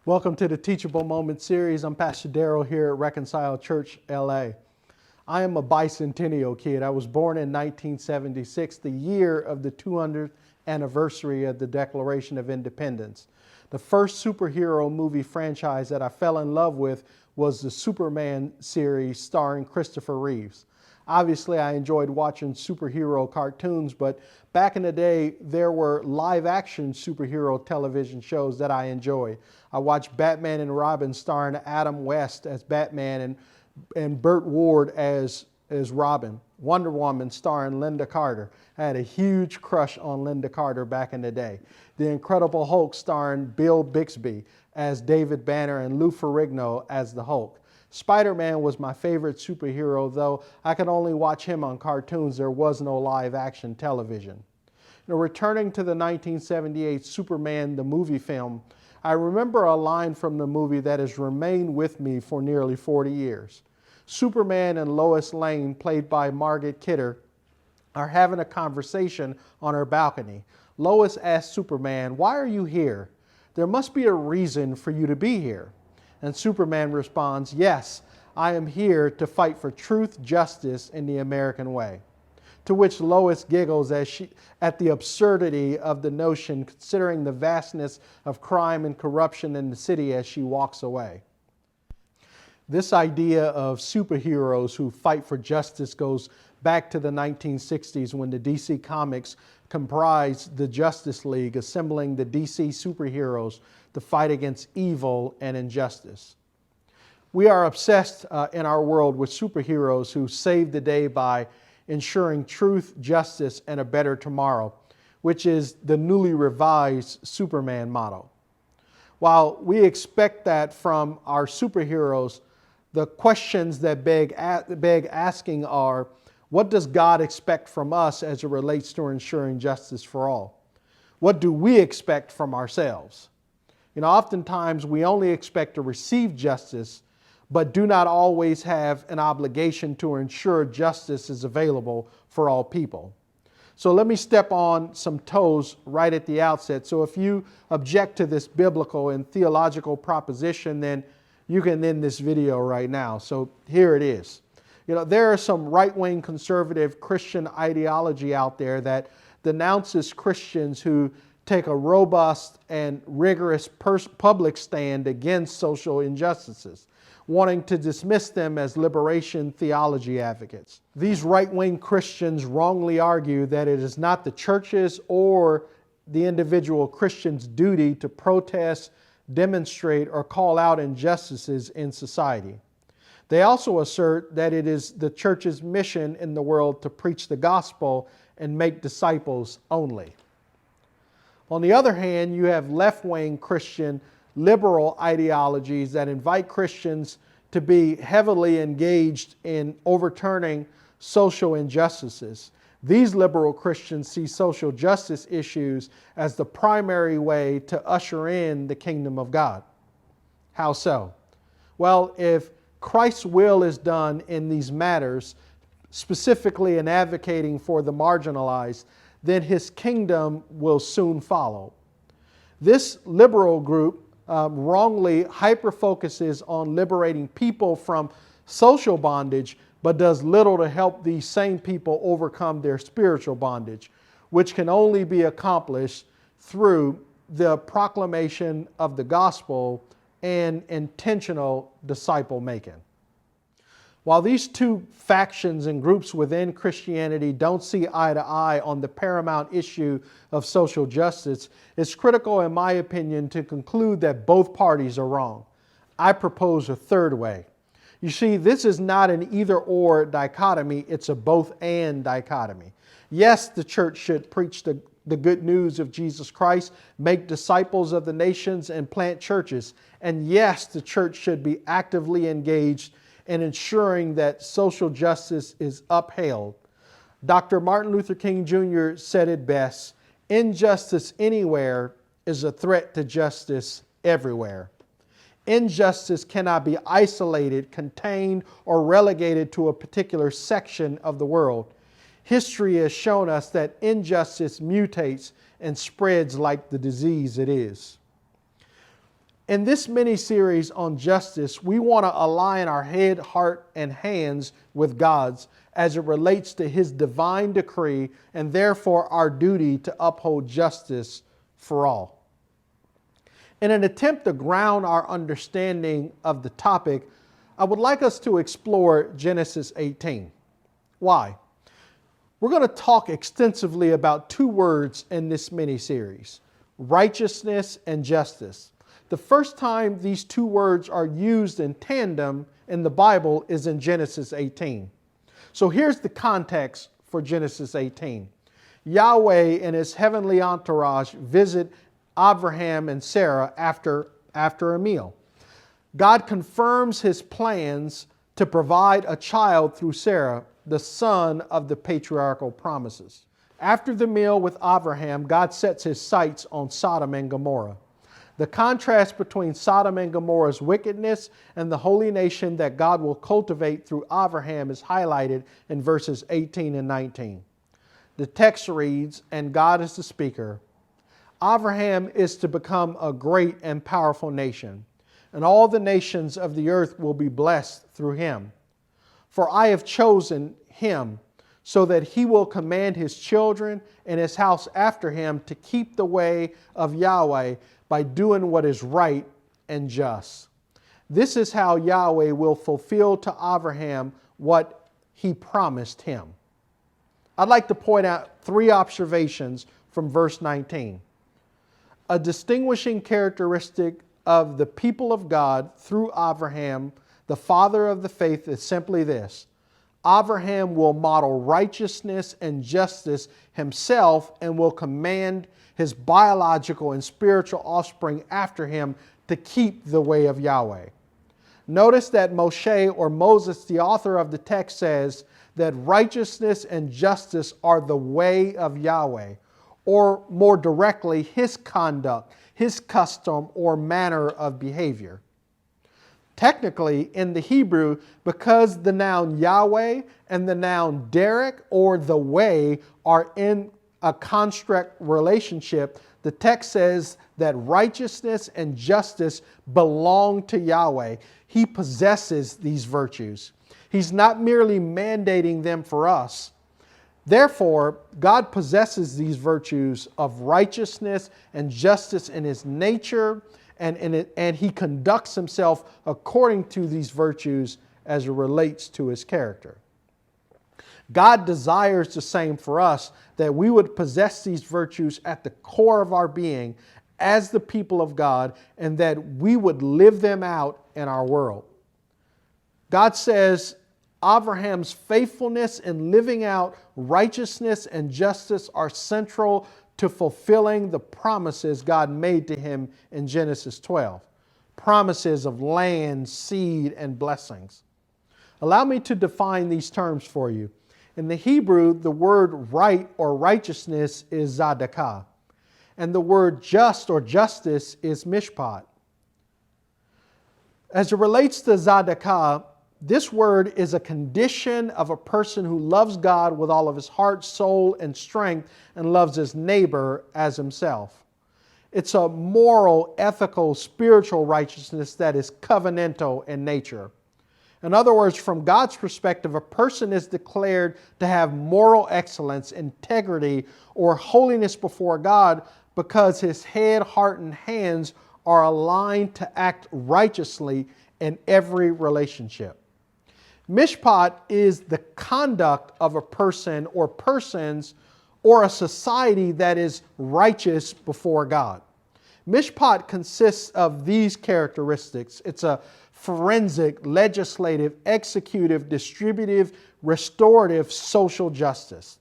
Welcome to the Teachable Moment series. I'm Pastor Darrell here at Reconcile Church, LA. I am a bicentennial kid. I was born in 1976, the year of the 200th anniversary of the Declaration of Independence. The first superhero movie franchise that I fell in love with was the Superman series starring Christopher Reeves. Obviously, I enjoyed watching superhero cartoons, but back in the day, there were live-action superhero television shows that I enjoyed. I watched Batman and Robin starring Adam West as Batman and Burt Ward as Robin. Wonder Woman starring Linda Carter. I had a huge crush on Linda Carter back in the day. The Incredible Hulk starring Bill Bixby as David Banner and Lou Ferrigno as the Hulk. Spider-Man was my favorite superhero, though I could only watch him on cartoons. There was no live-action television. Now, returning to the 1978 Superman, the movie film, I remember a line from the movie that has remained with me for nearly 40 years. Superman and Lois Lane, played by Margaret Kidder, are having a conversation on her balcony. Lois asks Superman, "Why are you here? There must be a reason for you to be here." And Superman responds, "Yes, I am here to fight for truth, justice, in the American way." To which Lois giggles at the absurdity of the notion, considering the vastness of crime and corruption in the city as she walks away. This idea of superheroes who fight for justice goes back to the 1960s when the DC Comics comprised the Justice League, assembling the DC superheroes to fight against evil and injustice. We are obsessed in our world with superheroes who save the day by ensuring truth, justice, and a better tomorrow, which is the newly revised Superman motto. While we expect that from our superheroes, the questions that beg asking are, what does God expect from us as it relates to ensuring justice for all? What do we expect from ourselves? Oftentimes we only expect to receive justice, but do not always have an obligation to ensure justice is available for all people. So let me step on some toes right at the outset. So if you object to this biblical and theological proposition, then you can end this video right now. So here it is. There are some right-wing conservative Christian ideology out there that denounces Christians who take a robust and rigorous public stand against social injustices, wanting to dismiss them as liberation theology advocates. These right-wing Christians wrongly argue that it is not the church's or the individual Christian's duty to protest, demonstrate, or call out injustices in society. They also assert that it is the church's mission in the world to preach the gospel and make disciples only. On the other hand, you have left-wing Christian liberal ideologies that invite Christians to be heavily engaged in overturning social injustices. These liberal Christians see social justice issues as the primary way to usher in the kingdom of God. How so? Well, if Christ's will is done in these matters, specifically in advocating for the marginalized, then his kingdom will soon follow. This liberal group wrongly hyper-focuses on liberating people from social bondage, but does little to help these same people overcome their spiritual bondage, which can only be accomplished through the proclamation of the gospel and intentional disciple making. While these two factions and groups within Christianity don't see eye to eye on the paramount issue of social justice, it's critical, in my opinion, to conclude that both parties are wrong. I propose a third way. You see, this is not an either-or dichotomy, it's a both-and dichotomy. Yes, the church should preach the good news of Jesus Christ, make disciples of the nations, and plant churches. And yes, the church should be actively engaged in ensuring that social justice is upheld. Dr. Martin Luther King Jr. said it best, "Injustice anywhere is a threat to justice everywhere." Injustice cannot be isolated, contained, or relegated to a particular section of the world. History has shown us that injustice mutates and spreads like the disease it is. In this mini-series on justice, we want to align our head, heart, and hands with God's as it relates to His divine decree and therefore our duty to uphold justice for all. In an attempt to ground our understanding of the topic, I would like us to explore Genesis 18. Why? We're going to talk extensively about two words in this mini-series: righteousness and justice. The first time these two words are used in tandem in the Bible is in Genesis 18. So here's the context for Genesis 18. Yahweh and His heavenly entourage visit Abraham and Sarah after a meal. God confirms His plans to provide a child through Sarah, the son of the patriarchal promises. After the meal with Abraham, God sets His sights on Sodom and Gomorrah. The contrast between Sodom and Gomorrah's wickedness and the holy nation that God will cultivate through Abraham is highlighted in verses 18 and 19. The text reads, "And God is the speaker. Abraham is to become a great and powerful nation, and all the nations of the earth will be blessed through him. For I have chosen him, so that he will command his children and his house after him to keep the way of Yahweh by doing what is right and just. This is how Yahweh will fulfill to Abraham what He promised him." I'd like to point out three observations from verse 19. A distinguishing characteristic of the people of God through Abraham, the father of the faith, is simply this: Abraham will model righteousness and justice himself and will command his biological and spiritual offspring after him to keep the way of Yahweh. Notice that Moshe, or Moses, the author of the text, says that righteousness and justice are the way of Yahweh, or more directly, His conduct, His custom or manner of behavior. Technically, in the Hebrew, because the noun Yahweh and the noun derek or the way are in a construct relationship, the text says that righteousness and justice belong to Yahweh. He possesses these virtues. He's not merely mandating them for us. Therefore, God possesses these virtues of righteousness and justice in His nature, and He conducts Himself according to these virtues as it relates to His character. God desires the same for us, that we would possess these virtues at the core of our being as the people of God, and that we would live them out in our world. God says Abraham's faithfulness in living out righteousness and justice are central to fulfilling the promises God made to him in Genesis 12. Promises of land, seed, and blessings. Allow me to define these terms for you. In the Hebrew, the word right or righteousness is zadakah, and the word just or justice is mishpat. As it relates to zadakah, this word is a condition of a person who loves God with all of his heart, soul, and strength, and loves his neighbor as himself. It's a moral, ethical, spiritual righteousness that is covenantal in nature. In other words, from God's perspective, a person is declared to have moral excellence, integrity, or holiness before God because his head, heart, and hands are aligned to act righteously in every relationship. Mishpat is the conduct of a person or persons or a society that is righteous before God. Mishpat consists of these characteristics. It's a forensic, legislative, executive, distributive, restorative social justice.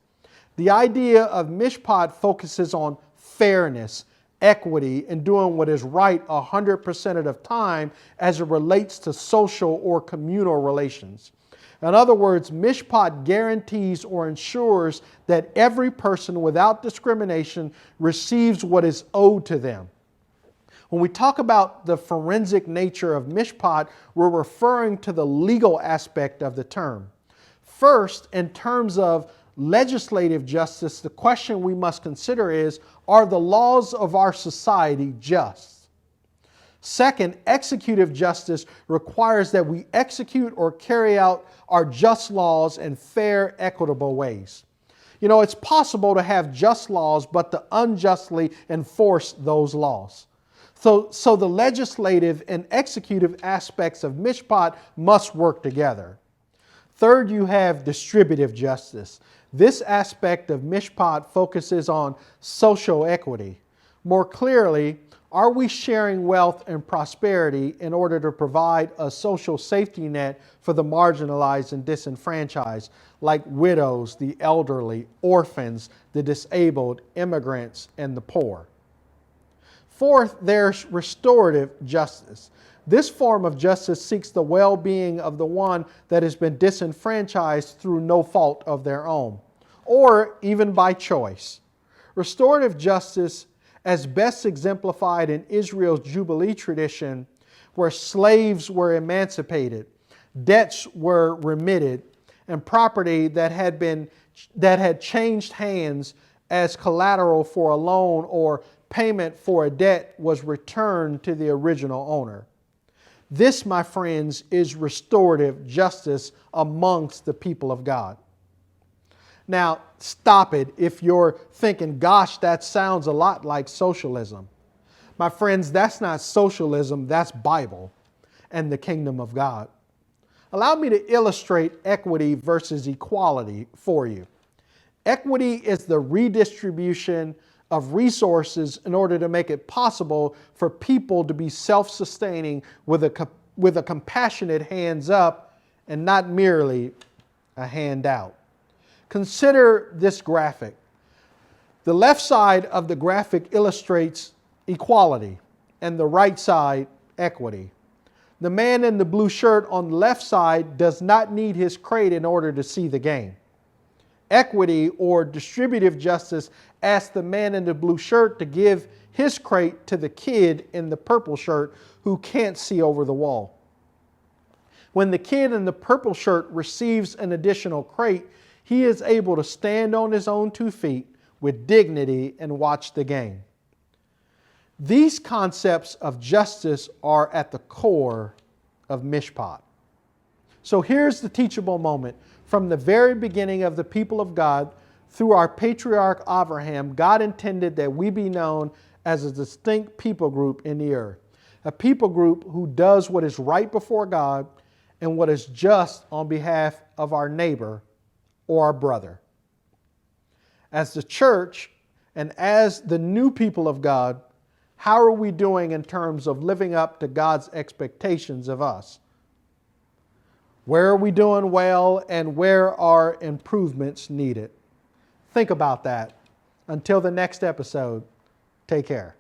The idea of mishpat focuses on fairness, equity, and doing what is right 100% of the time as it relates to social or communal relations. In other words, mishpat guarantees or ensures that every person without discrimination receives what is owed to them. When we talk about the forensic nature of mishpat, we're referring to the legal aspect of the term. First, in terms of legislative justice, the question we must consider is, are the laws of our society just? Second, executive justice requires that we execute or carry out our just laws in fair, equitable ways. You know, it's possible to have just laws, but to unjustly enforce those laws. So the legislative and executive aspects of mishpat must work together. Third, you have distributive justice. This aspect of mishpat focuses on social equity. More clearly, are we sharing wealth and prosperity in order to provide a social safety net for the marginalized and disenfranchised, like widows, the elderly, orphans, the disabled, immigrants, and the poor? Fourth, there's restorative justice. This form of justice seeks the well-being of the one that has been disenfranchised through no fault of their own, or even by choice. Restorative justice, as best exemplified in Israel's Jubilee tradition, where slaves were emancipated, debts were remitted, and property that had changed hands as collateral for a loan or payment for a debt was returned to the original owner. This, my friends, is restorative justice amongst the people of God. Now, stop it if you're thinking, gosh, that sounds a lot like socialism. My friends, that's not socialism, that's Bible and the kingdom of God. Allow me to illustrate equity versus equality for you. Equity is the redistribution of resources in order to make it possible for people to be self-sustaining with a compassionate hands up and not merely a handout. Consider this graphic. The left side of the graphic illustrates equality and the right side equity. The man in the blue shirt on the left side does not need his crate in order to see the game. Equity or distributive justice asks the man in the blue shirt to give his crate to the kid in the purple shirt who can't see over the wall. When the kid in the purple shirt receives an additional crate, he is able to stand on his own 2 feet with dignity and watch the game. These concepts of justice are at the core of mishpat. So here's the teachable moment. From the very beginning of the people of God, through our patriarch Abraham, God intended that we be known as a distinct people group in the earth. A people group who does what is right before God and what is just on behalf of our neighbor or our brother. As the church and as the new people of God, how are we doing in terms of living up to God's expectations of us? Where are we doing well and where are improvements needed? Think about that. Until the next episode, take care.